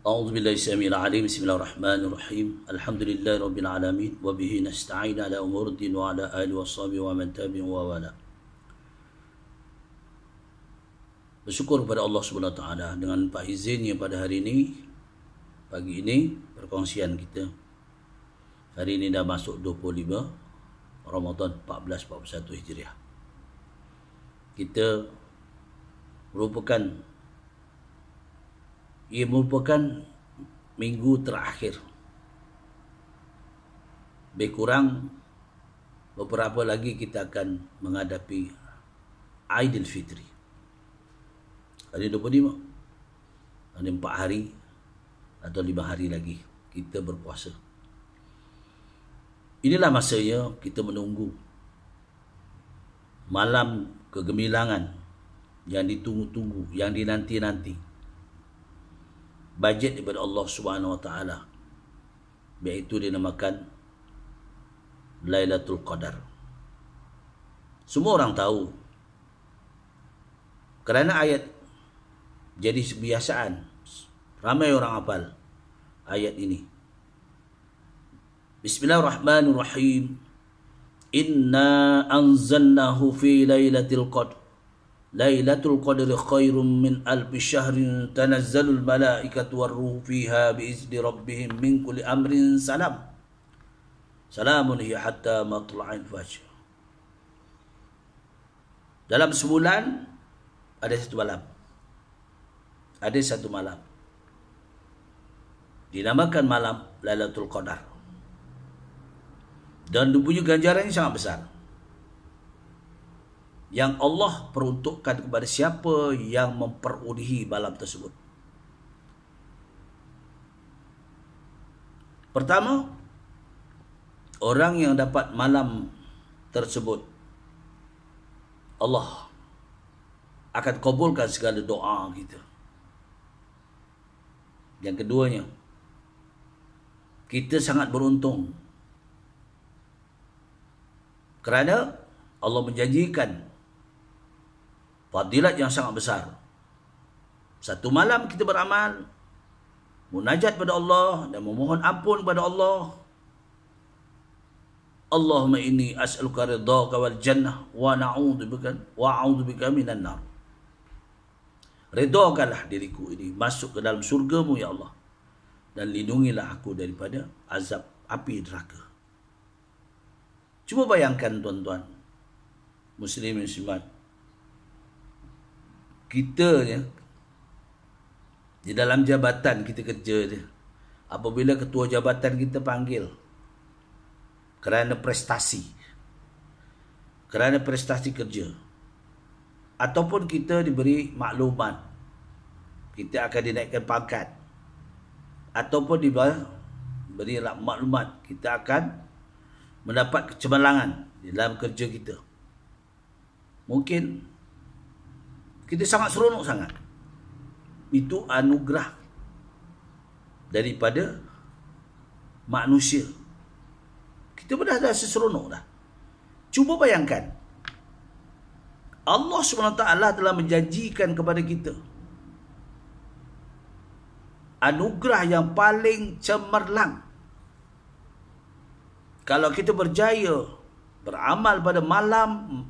أعوذ بالله السميع العليم بسم الله الرحمن الرحيم الحمد لله رب العالمين وبه نستعين على أمور الدين وعلى آله وصحبه ومن تبعهم ووالاه. Bersyukur kepada Allah Subhanahu Wa Taala dengan Pak izinnya pada hari ini, pagi ini perkongsian kita. Hari ini dah masuk 25 Ramadan 1441 Hijriah. Kita ia merupakan minggu terakhir. Lebih kurang beberapa lagi kita akan menghadapi Aidilfitri. Hari 25. Ada 4 hari atau 5 hari lagi kita berpuasa. Inilah masanya kita menunggu malam kegemilangan yang ditunggu-tunggu, yang dinanti-nanti. Bajet daripada Allah Subhanahu Wa Taala, iaitu dinamakan Lailatul Qadar. Semua orang tahu, kerana ayat jadi kebiasaan, ramai orang hafal ayat ini. Bismillahirrahmanirrahim. Inna anzalnahu fi lailatul qadr. Lailatul Qadri khairum min alfi syahrin tanazzalul malaikatu warruhu fiha biizni rabbihim min kulli amrin salam. Salamun hiya hatta matla'il fajr. Dalam sebulan ada satu malam. Ada satu malam. Dinamakan malam Lailatul Qadar. Dan punya ganjarannya sangat besar. Yang Allah peruntukkan kepada siapa yang memperolehi malam tersebut. Pertama, orang yang dapat malam tersebut, Allah akan kabulkan segala doa kita. Yang keduanya, kita sangat beruntung kerana Allah menjanjikan fadilat yang sangat besar. Satu malam kita beramal, munajat pada Allah dan memohon ampun kepada Allah. Allahumma inni as'aluka ridhaka wal jannah wa a'udzubika minan nar. Redhakanlah diriku ini masuk ke dalam syurga-Mu ya Allah, dan lindungilah aku daripada azab api neraka. Cuba bayangkan tuan-tuan, muslimin muslimat, kita ni di dalam jabatan kita kerja dia, apabila ketua jabatan kita panggil kerana prestasi kerja, ataupun kita diberi maklumat kita akan dinaikkan pangkat, ataupun diberi maklumat kita akan mendapat kecemerlangan di dalam kerja kita, mungkin kita sangat seronok sangat. Itu anugerah daripada manusia. Kita dah seronok dah. Cuba bayangkan, Allah SWT telah menjanjikan kepada kita anugerah yang paling cemerlang. Kalau kita berjaya beramal pada malam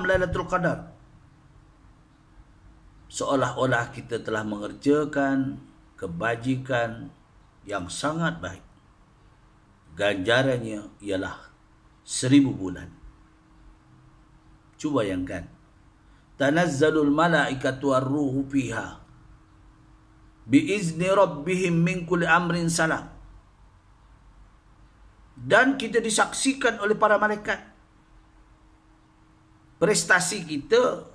Lailatul Qadar, seolah-olah kita telah mengerjakan kebajikan yang sangat baik. Ganjarannya ialah 1000 bulan. Cuba bayangkan. Tanazzalul malaikatu warruhu fiha biizni rabbihim min kulli amrin salam. Dan kita disaksikan oleh para malaikat. Prestasi kita,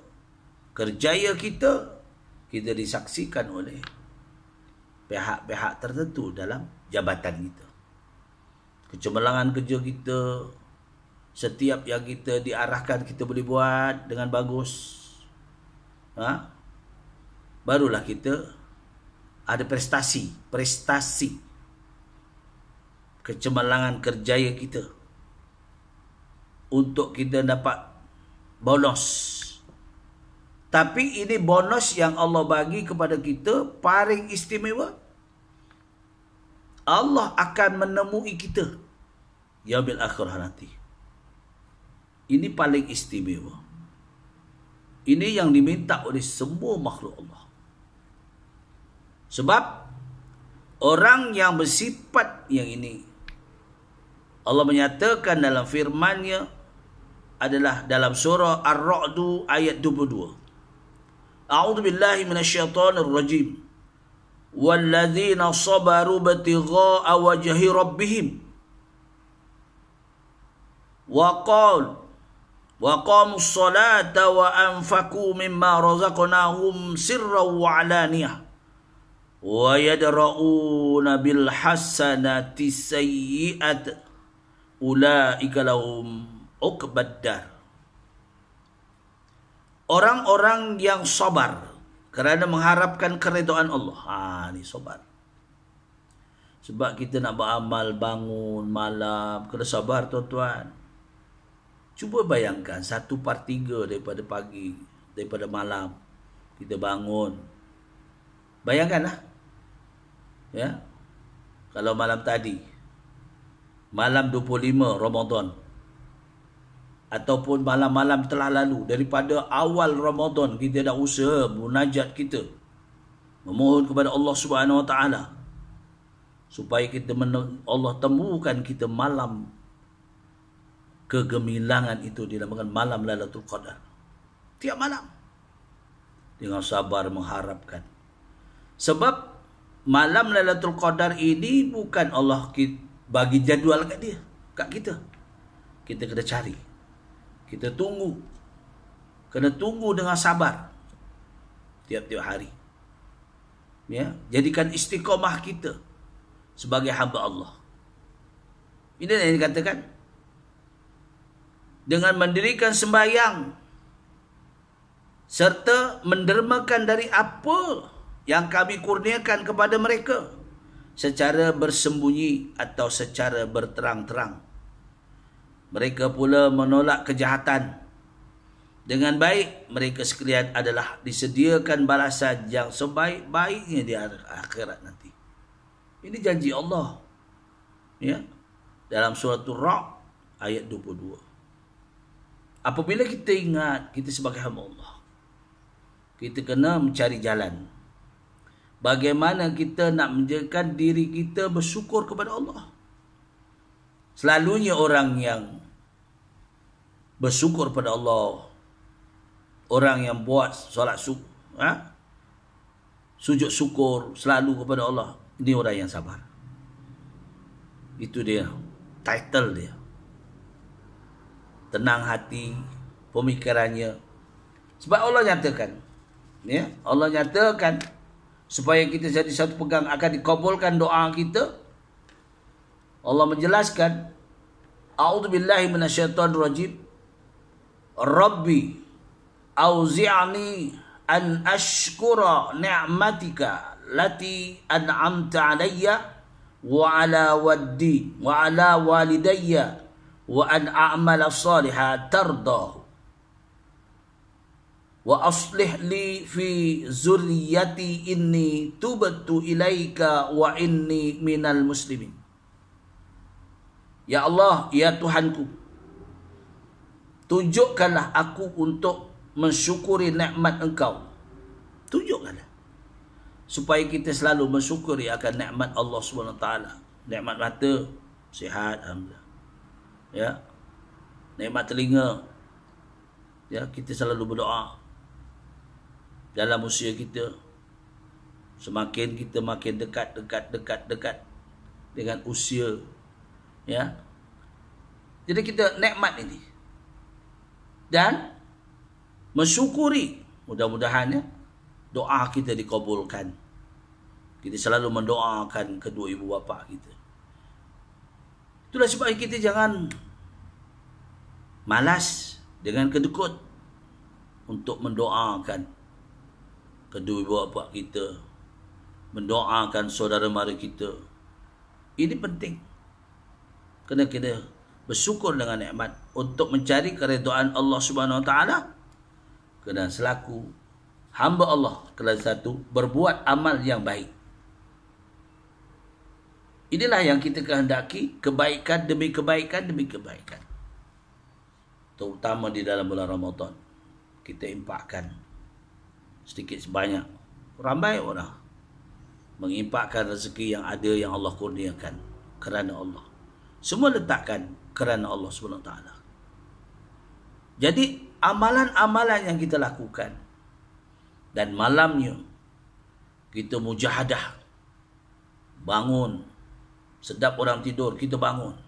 kerjaya kita disaksikan oleh pihak-pihak tertentu dalam jabatan kita. Kecemerlangan kerja kita, setiap yang kita diarahkan kita boleh buat dengan bagus. Barulah kita ada prestasi. Kecemerlangan kerjaya kita untuk kita dapat bonus. Tapi ini bonus yang Allah bagi kepada kita paling istimewa. Allah akan menemui kita yaumil akhirah nanti. Ini paling istimewa. Ini yang diminta oleh semua makhluk Allah. Sebab orang yang bersifat yang ini, Allah menyatakan dalam firman-Nya adalah dalam surah Ar-Ra'd ayat 22. A'udzu billahi minasyaitonir rajim. Walladzina sabaru batigha'a wajhi rabbihim wa qamus salata wa anfaqu mimma razaqnahum sirran wa alaniyah wa yadra'una bil hasanati sayyi'at ulaika lahum uqbad dar. Orang-orang yang sabar kerana mengharapkan keredaan Allah. Ni sabar. Sebab kita nak beramal, bangun malam, kena sabar tuan-tuan. Cuba bayangkan 1/3 daripada pagi, daripada malam kita bangun. Bayangkanlah. Ya. Kalau malam tadi, malam 25 Ramadan, ataupun malam-malam telah lalu, daripada awal Ramadan kita dah usaha munajat kita, memohon kepada Allah Subhanahu Wa Taala supaya kita Allah temukan kita malam kegemilangan itu, dinamakan malam Lailatul Qadar. Tiap malam dengan sabar mengharapkan. Sebab malam Lailatul Qadar ini bukan Allah bagi jadual kat dia, kat kita. Kita kena cari. Kita tunggu. Kena tunggu dengan sabar. Tiap-tiap hari. Ya, jadikan istiqamah kita sebagai hamba Allah. Ini yang dikatakan. Dengan mendirikan sembahyang serta mendermakan dari apa yang kami kurniakan kepada mereka secara bersembunyi atau secara berterang-terang. Mereka pula menolak kejahatan. Dengan baik, mereka sekalian adalah disediakan balasan yang sebaik-baiknya di akhirat nanti. Ini janji Allah. Ya. Dalam surah Ar-Ra'd ayat 22. Apabila kita ingat kita sebagai hamba Allah, kita kena mencari jalan. Bagaimana kita nak menjadikan diri kita bersyukur kepada Allah. Selalunya orang yang bersyukur pada Allah, orang yang buat solat sujud syukur selalu kepada Allah, ini orang yang sabar. Itu dia, title dia. Tenang hati, pemikirannya. Sebab Allah nyatakan, ya, Allah nyatakan supaya kita jadi satu pegang akan dikabulkan doa kita. Allah menjelaskan, A'udzu billahi minasyaitonir rajim. Rabbi auzi'ni an ashkura ni'matika lati an'amta 'alayya wa 'ala walidayya wa an a'mala salihan tardahu wa aslih li fi zurriyyati inni tubtu ilaika wa inni minal muslimin. Ya Allah, ya Tuhanku, tunjukkanlah aku untuk mensyukuri nikmat Engkau. Tunjukkanlah supaya kita selalu mensyukuri akan nikmat Allah SWT. Nikmat mata, sihat, alhamdulillah. Ya. Nikmat telinga. Ya, kita selalu berdoa. Dalam usia kita, semakin kita makin dekat dengan usia, ya. Jadi kita nikmat ini dan mensyukuri, mudah-mudahan ya, doa kita dikabulkan. Kita selalu mendoakan kedua ibu bapa kita. Itulah sebab kita jangan malas dengan kedekut untuk mendoakan kedua ibu bapa kita, mendoakan saudara mara kita. Ini penting. Kena kita bersyukur dengan nikmat untuk mencari keredaan Allah Subhanahu Wa Taala. Kena selaku hamba Allah, kelas satu, berbuat amal yang baik. Inilah yang kita kehendaki, kebaikan demi kebaikan demi kebaikan. Terutama di dalam bulan Ramadan. Kita impakkan sedikit sebanyak. Ramai orang mengimpakkan rezeki yang ada, yang Allah kurniakan kerana Allah. Semua letakkan kerana Allah SWT. Jadi amalan-amalan yang kita lakukan, dan malamnya kita mujahadah, bangun, sedap orang tidur, kita bangun,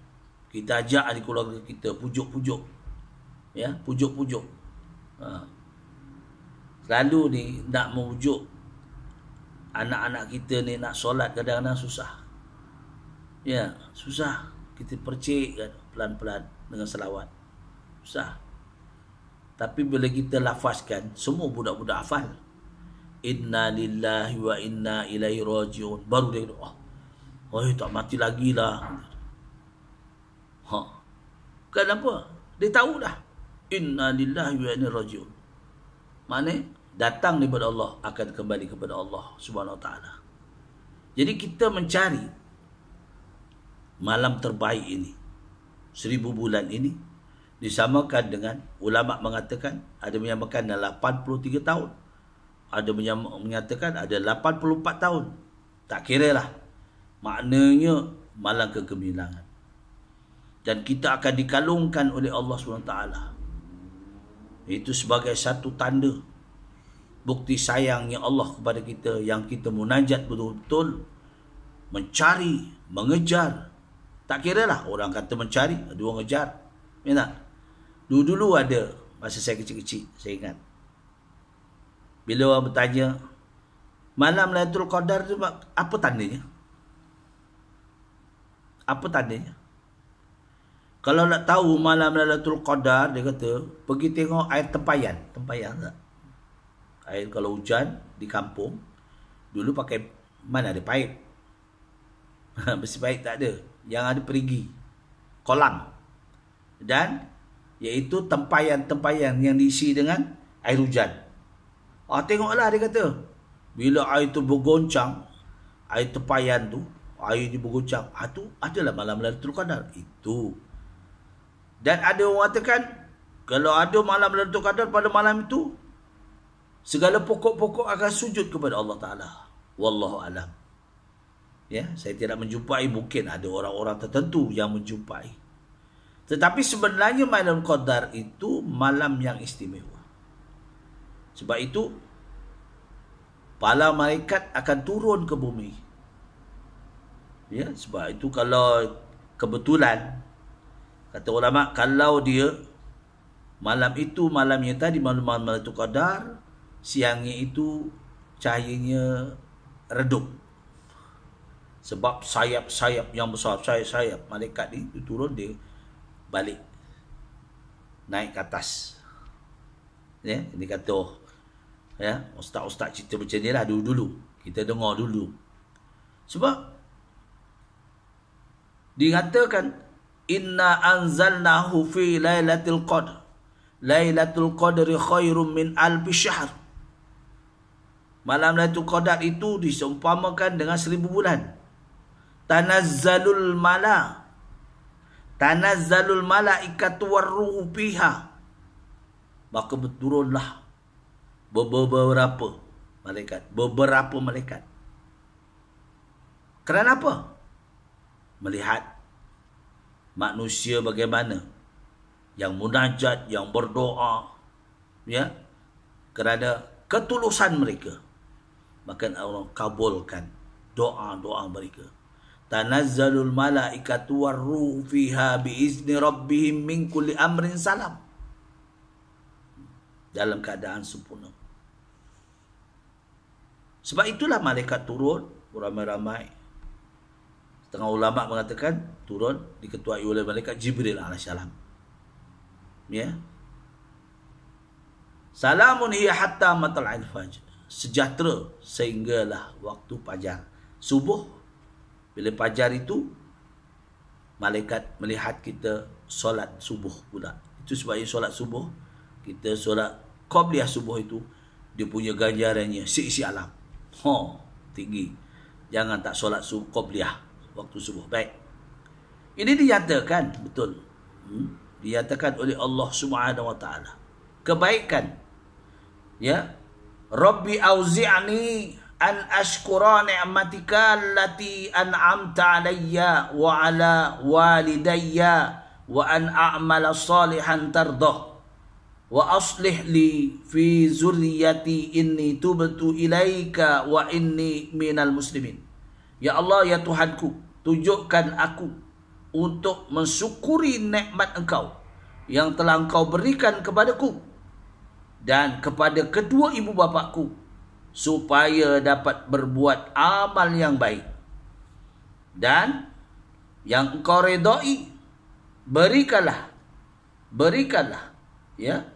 kita ajak ahli keluarga kita, pujuk-pujuk, ya, pujuk-pujuk. Selalu ni nak memujuk anak-anak kita ni nak solat kadang-kadang susah. Ya, susah. Kita percikkan pelan-pelan dengan selawat. Susah. Tapi bila kita lafazkan, semua budak-budak hafal. Inna lillahi wa inna ilaihi rajiun. Baru dia kata, oh, tak mati lagi lah. Kenapa? Dia tahu dah. Inna lillahi wa inna ilaihi rajiun. Maknanya datang daripada Allah, akan kembali kepada Allah Subhanahu Wa Taala. Jadi kita mencari malam terbaik ini, 1000 bulan ini, disamakan dengan, ulama mengatakan ada menyamakan dalam 83 tahun, ada menyatakan ada 84 tahun. Tak kira lah. Maknanya malam kegemilangan. Dan kita akan dikalungkan oleh Allah SWT. Itu sebagai satu tanda, bukti sayangnya Allah kepada kita, yang kita munajat betul-betul, mencari, mengejar. Tak kira lah orang kata mencari, ada orang ngejar. Ya tak? Dulu ada, masa saya kecil-kecil, saya ingat. Bila orang bertanya, malam Lailatul Qadar tu apa tandanya? Apa tandanya? Kalau nak tahu malam Lailatul Qadar, dia kata, pergi tengok air tempayan. Tempayan tak? Air kalau hujan di kampung, dulu pakai, mana ada paip? Besi paip tak ada. Yang ada perigi, kolam. Dan iaitu tempayan-tempayan yang diisi dengan air hujan. Tengoklah, dia kata, bila air tu bergoncang, air tempayan tu, air dia bergoncang, tu adalah malam Lailatul Qadar. Itu. Dan ada orang katakan, kalau ada malam Lailatul Qadar, pada malam itu segala pokok-pokok akan sujud kepada Allah Ta'ala. Wallahu alam. Ya, saya tidak menjumpai, mungkin ada orang-orang tertentu yang menjumpai. Tetapi sebenarnya malam Qadar itu malam yang istimewa. Sebab itu para malaikat akan turun ke bumi. Ya, sebab itu kalau kebetulan, kata ulama, kalau dia malam itu, malamnya tadi malam Lailatul Qadar, siangnya itu cahayanya redup. Sebab sayap-sayap yang besar, sayap-sayap malaikat ni turun, dia balik naik ke atas. Ya, ini kata, ya, ustaz-ustaz cerita macam ni lah dulu-dulu. Kita dengar dulu. Sebab dikatakan, inna anzalnahu fi lailatul qadr. Lailatul qadri khairum min alfi syahr. Malam Lailatul Qadar itu diseumpamakan dengan 1000 bulan. Tanazzalul malaikatu warruhu fiha. Maka berturunlah beberapa malaikat. Kerana apa? Melihat manusia bagaimana yang munajat, yang berdoa, ya, kerana ketulusan mereka, maka Allah kabulkan doa-doa mereka. Tanazzalul malaikatu warruhu fiha biizni rabbihim min kulli amrin salam. Dalam keadaan sempurna. Sebab itulah malaikat turun beramai-ramai. Setengah ulama mengatakan turun diketuai oleh malaikat Jibril alaihissalam. Ya. Salamun hiya hatta matla'il fajr. Sejahtera sehinggalah waktu fajar. Subuh, bila fajar itu, malaikat melihat kita solat subuh pula. Itu sebabnya solat subuh, kita solat qabliyah subuh itu, dia punya ganjarannya seisi alam. Tinggi. Jangan tak solat subuh qabliyah. waktu subuh. Baik. Ini dinyatakan betul. Dinyatakan oleh Allah Subhanahu wa taala. Kebaikan. Ya. Rabbi auzi'ni an ashkura ni'matika allati an'amta alayya wa ala walidayya wa an a'mala salihan tardah wa aslih li fi zurriyyati inni tubtu ilaika wa inni minal muslimin. Ya Allah, ya Tuhanku, tunjukkan aku untuk mensyukuri nikmat Engkau yang telah Engkau berikan kepadaku dan kepada kedua ibu bapakku, supaya dapat berbuat amal yang baik dan yang Engkau redai. Berikanlah ya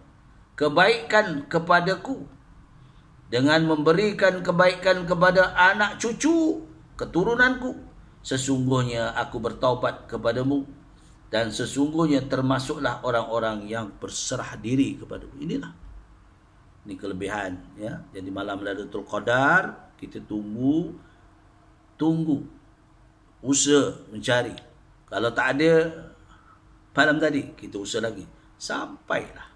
kebaikan kepadaku dengan memberikan kebaikan kepada anak cucu keturunanku. Sesungguhnya aku bertaubat kepadamu dan sesungguhnya termasuklah orang-orang yang berserah diri kepadamu. Ini kelebihan, ya. Jadi malam Lailatul Qadar kita tunggu usaha mencari. Kalau tak ada malam tadi, kita usaha lagi sampailah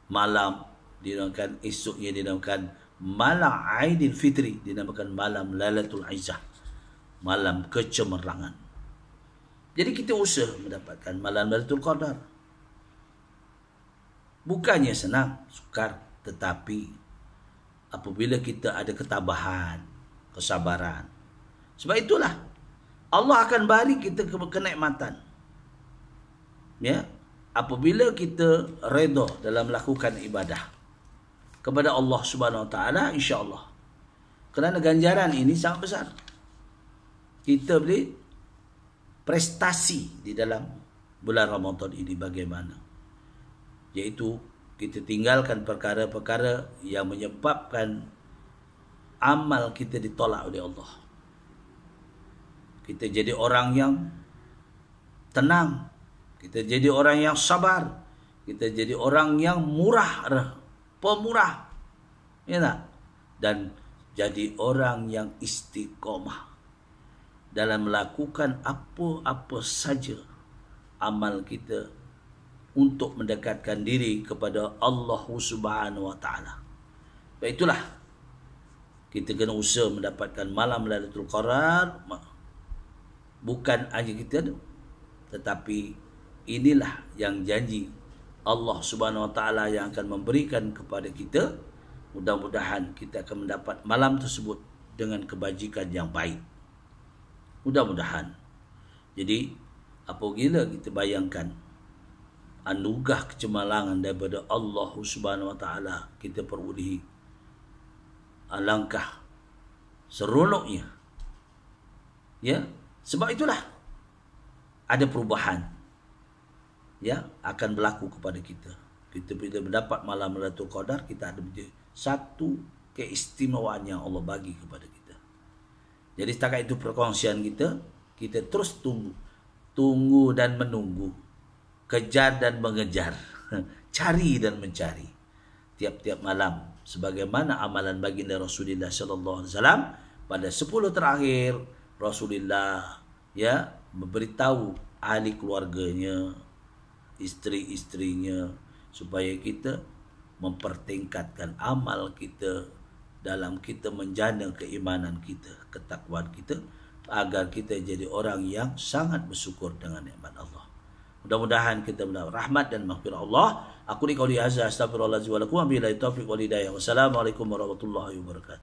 malam, dinamakan esoknya dinamakan malam Aidil Fitri, dinamakan malam Lailatul Izzah, malam kecemerlangan. Jadi kita usaha mendapatkan malam Lailatul Qadar. Bukannya senang, sukar, tetapi apabila kita ada ketabahan, kesabaran, sebab itulah Allah akan beri kita kenikmatan. Ya, apabila kita redha dalam melakukan ibadah kepada Allah Subhanahu wa taala, insya-Allah. Kerana ganjaran ini sangat besar. Kita boleh prestasi di dalam bulan Ramadan ini bagaimana? Yaitu kita tinggalkan perkara-perkara yang menyebabkan amal kita ditolak oleh Allah. Kita jadi orang yang tenang, kita jadi orang yang sabar, kita jadi orang yang pemurah, ya tak? Dan jadi orang yang istiqomah dalam melakukan apa-apa saja amal kita untuk mendekatkan diri kepada Allah Subhanahu wa taala. Baiklah, kita kena usaha mendapatkan malam Lailatul Qadar. Bukan hanya kita, tetapi inilah yang janji Allah Subhanahu wa taala yang akan memberikan kepada kita. Mudah-mudahan kita akan mendapat malam tersebut dengan kebajikan yang baik. Mudah-mudahan. Jadi apabila kita bayangkan anugerah kecemerlangan daripada Allah Subhanahu wa taala kita perolehi, alangkah seronoknya. Ya, sebab itulah ada perubahan, ya, akan berlaku kepada kita. Kita bila mendapat malam Lailatul Qadar, kita ada satu keistimewaan yang Allah bagi kepada kita. Jadi setakat itu perkongsian kita terus tunggu dan menunggu, kejar dan mengejar, cari dan mencari tiap-tiap malam, sebagaimana amalan baginda Rasulullah sallallahu alaihi wasallam pada 10 terakhir. Rasulullah, ya, memberitahu ahli keluarganya, isteri-isterinya, supaya kita mempertingkatkan amal kita dalam kita menjana keimanan kita, ketakwaan kita, agar kita jadi orang yang sangat bersyukur dengan nikmat Allah. Mudah-mudahan kita mendapat rahmat dan maghfirah Allah. Aku ni qauli hadza astaghfirullahalazim wa lakum wa billahi taufiq wal hidayah. Wassalamualaikum warahmatullahi wabarakatuh.